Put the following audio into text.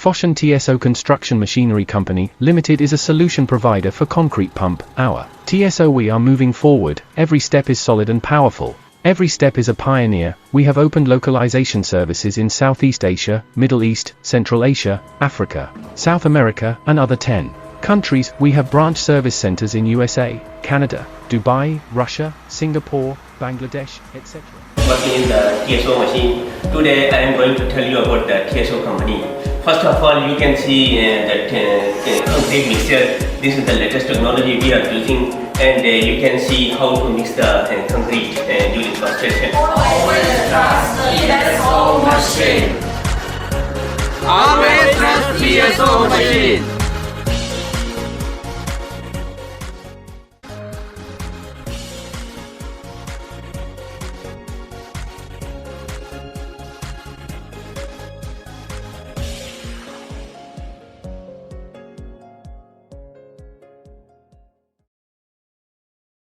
Foshan TSO Construction Machinery Company Limited is a solution provider for concrete pump. Our TSO, we are moving forward. Every step is solid and powerful. Every step is a pioneer. We have opened localization services in Southeast Asia, Middle East, Central Asia, Africa, South America, and other 10 countries. We have branch service centers in USA, Canada, Dubai, Russia, Singapore, Bangladesh, etc. Working in the TSO machine. Today I am going to tell you about the TSO company. First of all, you can see that concrete mixture. This is the latest technology we are using, and you can see how to mix the concrete during construction. Always trust the TSO machine. Always trust TSO machine.